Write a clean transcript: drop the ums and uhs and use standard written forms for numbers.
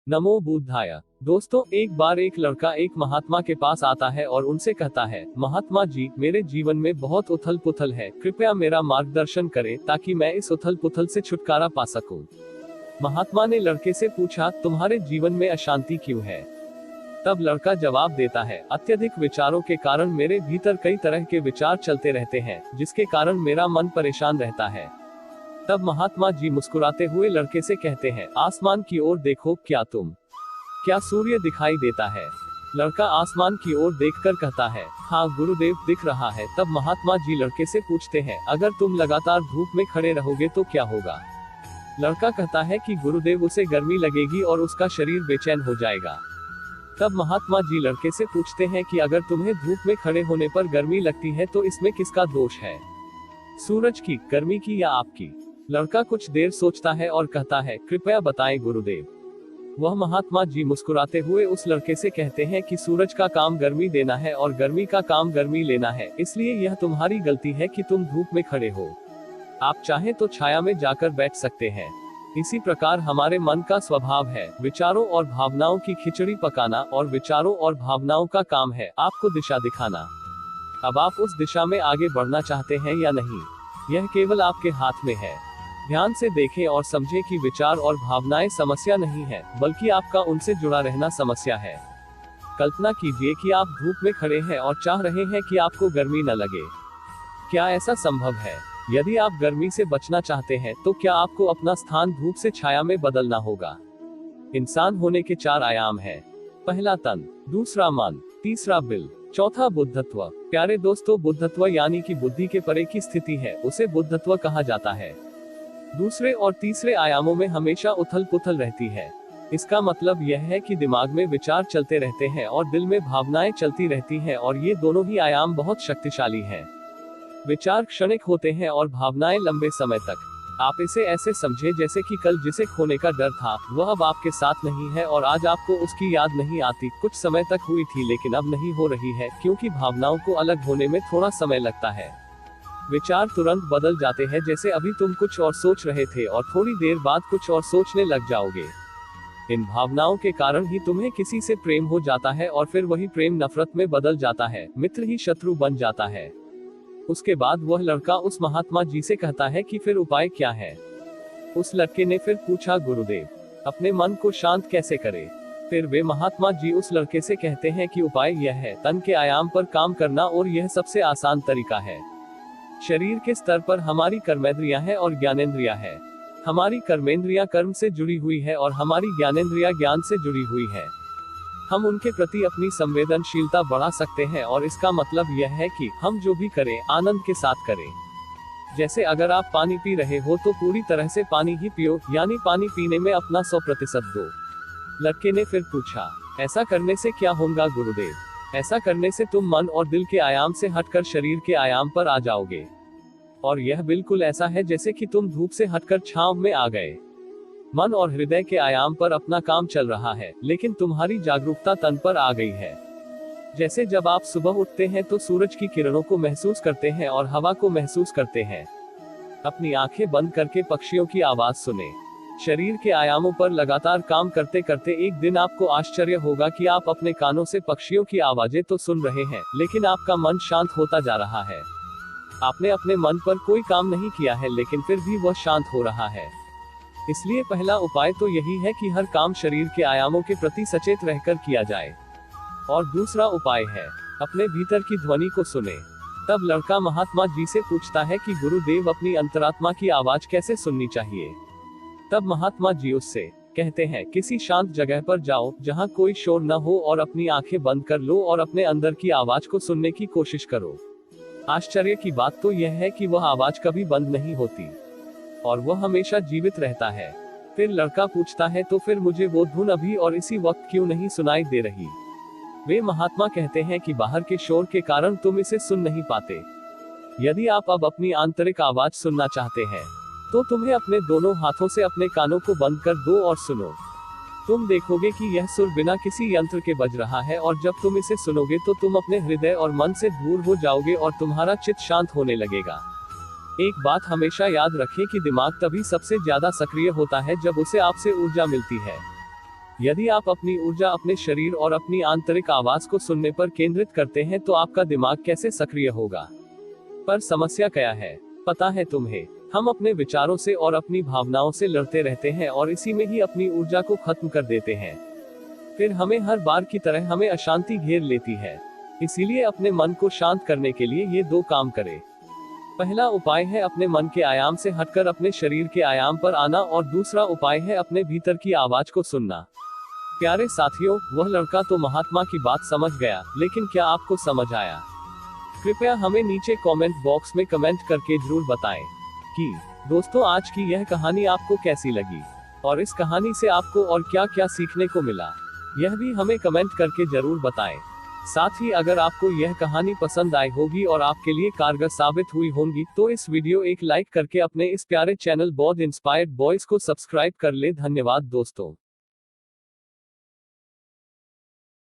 नमो बुद्धाय। दोस्तों, एक बार एक लड़का एक महात्मा के पास आता है और उनसे कहता है, महात्मा जी, मेरे जीवन में बहुत उथल पुथल है, कृपया मेरा मार्गदर्शन करें ताकि मैं इस उथल पुथल से छुटकारा पा सकूं। महात्मा ने लड़के से पूछा, तुम्हारे जीवन में अशांति क्यों है? तब लड़का जवाब देता है, अत्यधिक विचारों के कारण मेरे भीतर कई तरह के विचार चलते रहते हैं, जिसके कारण मेरा मन परेशान रहता है। तब महात्मा जी मुस्कुराते हुए लड़के से कहते हैं, आसमान की ओर देखो, क्या सूर्य दिखाई देता है? लड़का आसमान की ओर देखकर कहता है, हाँ गुरुदेव, दिख रहा है। तब महात्मा जी लड़के से पूछते हैं, अगर तुम लगातार धूप में खड़े रहोगे तो क्या होगा? लड़का कहता है कि गुरुदेव, उसे गर्मी लगेगी और उसका शरीर बेचैन हो जाएगा। तब महात्मा जी लड़के से पूछते हैं कि अगर तुम्हें धूप में खड़े होने पर गर्मी लगती है तो इसमें किसका दोष है, सूरज की, गर्मी की या आपकी? लड़का कुछ देर सोचता है और कहता है, कृपया बताएं गुरुदेव। वह महात्मा जी मुस्कुराते हुए उस लड़के से कहते हैं कि सूरज का काम गर्मी देना है और गर्मी का काम गर्मी लेना है, इसलिए यह तुम्हारी गलती है कि तुम धूप में खड़े हो। आप चाहें तो छाया में जाकर बैठ सकते हैं। इसी प्रकार हमारे मन का स्वभाव है, विचारों और भावनाओं की खिचड़ी पकाना, और विचारों और भावनाओं का काम है आपको दिशा दिखाना। अब आप उस दिशा में आगे बढ़ना चाहते हैं या नहीं, यह केवल आपके हाथ में है। ध्यान से देखें और समझें कि विचार और भावनाएं समस्या नहीं है, बल्कि आपका उनसे जुड़ा रहना समस्या है। कल्पना कीजिए कि आप धूप में खड़े हैं और चाह रहे हैं कि आपको गर्मी न लगे। क्या ऐसा संभव है? यदि आप गर्मी से बचना चाहते हैं तो क्या आपको अपना स्थान धूप से छाया में बदलना होगा। इंसान होने के 4 आयाम हैं। पहला तन, दूसरा मन, तीसरा बिल, चौथा बुद्धत्व। प्यारे दोस्तों, बुद्धत्व यानी कि बुद्धि के परे की स्थिति है, उसे बुद्धत्व कहा जाता है। दूसरे और तीसरे आयामों में हमेशा उथल पुथल रहती है। इसका मतलब यह है कि दिमाग में विचार चलते रहते हैं और दिल में भावनाएं चलती रहती हैं, और ये दोनों ही आयाम बहुत शक्तिशाली हैं। विचार क्षणिक होते हैं और भावनाएं लंबे समय तक। आप इसे ऐसे समझे जैसे कि कल जिसे खोने का डर था वह अब आपके साथ नहीं है, और आज आपको उसकी याद नहीं आती। कुछ समय तक हुई थी लेकिन अब नहीं हो रही है, क्योंकि भावनाओं को अलग होने में थोड़ा समय लगता है। विचार तुरंत बदल जाते हैं, जैसे अभी तुम कुछ और सोच रहे थे और थोड़ी देर बाद कुछ और सोचने लग जाओगे। इन भावनाओं के कारण ही तुम्हें किसी से प्रेम हो जाता है, और फिर वही प्रेम नफरत में बदल जाता है, मित्र ही शत्रु बन जाता है। उसके बाद वह लड़का उस महात्मा जी से कहता है कि फिर उपाय क्या है? उस लड़के ने फिर पूछा, गुरुदेव, अपने मन को शांत कैसे करें? फिर वे महात्मा जी उस लड़के से कहते हैं कि उपाय यह है, तन के आयाम पर काम करना, और यह सबसे आसान तरीका है। शरीर के स्तर पर हमारी कर्मेंद्रियां हैं और ज्ञानेंद्रियां हैं। हमारी कर्मेंद्रियां कर्म से जुड़ी हुई है और हमारी ज्ञानेंद्रियां ज्ञान से जुड़ी हुई है। हम उनके प्रति अपनी संवेदनशीलता बढ़ा सकते हैं, और इसका मतलब यह है कि हम जो भी करें आनंद के साथ करें। जैसे अगर आप पानी पी रहे हो तो पूरी तरह से पानी ही पियो, यानी पानी पीने में अपना 100% दो। लड़के ने फिर पूछा, ऐसा करने से क्या होगा गुरुदेव? ऐसा करने से तुम मन और दिल के आयाम से हटकर शरीर के आयाम पर आ जाओगे, और यह बिल्कुल ऐसा है जैसे कि तुम धूप से हटकर छांव में आ गए। मन और हृदय के आयाम पर अपना काम चल रहा है, लेकिन तुम्हारी जागरूकता तन पर आ गई है। जैसे जब आप सुबह उठते हैं तो सूरज की किरणों को महसूस करते हैं और हवा को महसूस करते हैं। अपनी आंखें बंद करके पक्षियों की आवाज सुने। शरीर के आयामों पर लगातार काम करते करते एक दिन आपको आश्चर्य होगा कि आप अपने कानों से पक्षियों की आवाजें तो सुन रहे हैं, लेकिन आपका मन शांत होता जा रहा है। आपने अपने मन पर कोई काम नहीं किया है, लेकिन फिर भी वह शांत हो रहा है। इसलिए पहला उपाय तो यही है कि हर काम शरीर के आयामों के प्रति सचेत रहकर किया जाए। और दूसरा उपाय है, अपने भीतर की ध्वनि को सुने। तब लड़का महात्मा जी से पूछता है कि गुरुदेव, अपनी अंतरात्मा की आवाज कैसे सुननी चाहिए? तब महात्मा जी उससे कहते हैं, किसी शांत जगह पर जाओ जहां कोई शोर न हो, और अपनी आंखें बंद कर लो और अपने अंदर की आवाज को सुनने की कोशिश करो। आश्चर्य की बात तो यह है कि वह आवाज कभी बंद नहीं होती, और वह हमेशा जीवित रहता है। फिर लड़का पूछता है, तो फिर मुझे वो धुन अभी और इसी वक्त क्यों नहीं सुनाई दे रही? वे महात्मा कहते हैं कि बाहर के शोर के कारण तुम इसे सुन नहीं पाते। यदि आप अब अपनी आंतरिक आवाज सुनना चाहते हैं तो तुम्हें अपने दोनों हाथों से अपने कानों को बंद कर दो और सुनो। तुम देखोगे कि यह सुर बिना किसी यंत्र के बज रहा है, और जब तुम इसे सुनोगे तो तुम अपने हृदय और मन से दूर हो जाओगे और तुम्हारा चित्त शांत होने लगेगा। एक बात हमेशा याद रखें कि दिमाग तभी सबसे ज्यादा सक्रिय होता है जब उसे आपसे ऊर्जा मिलती है। यदि आप अपनी ऊर्जा अपने शरीर और अपनी आंतरिक आवाज को सुनने पर केंद्रित करते हैं तो आपका दिमाग कैसे सक्रिय होगा। पर समस्या क्या है, पता है तुम्हें? हम अपने विचारों से और अपनी भावनाओं से लड़ते रहते हैं और इसी में ही अपनी ऊर्जा को खत्म कर देते हैं। फिर हमें हर बार की तरह हमें अशांति घेर लेती है। इसीलिए अपने मन को शांत करने के लिए ये 2 काम करें। पहला उपाय है अपने मन के आयाम से हटकर अपने शरीर के आयाम पर आना और दूसरा उपाय है अपने भीतर की आवाज को सुनना। प्यारे साथियों, वह लड़का तो महात्मा की बात समझ गया, लेकिन क्या आपको समझ आया? कृपया हमें नीचे कमेंट बॉक्स में कमेंट करके जरूर बताएं कि दोस्तों आज की यह कहानी आपको कैसी लगी और इस कहानी से आपको और क्या क्या सीखने को मिला, यह भी हमें कमेंट करके जरूर बताएं। साथ ही अगर आपको यह कहानी पसंद आई होगी और आपके लिए कारगर साबित हुई होंगी तो इस वीडियो एक लाइक करके अपने इस प्यारे चैनल बॉद इंस्पायर्ड बॉयज को सब्सक्राइब कर ले। धन्यवाद दोस्तों।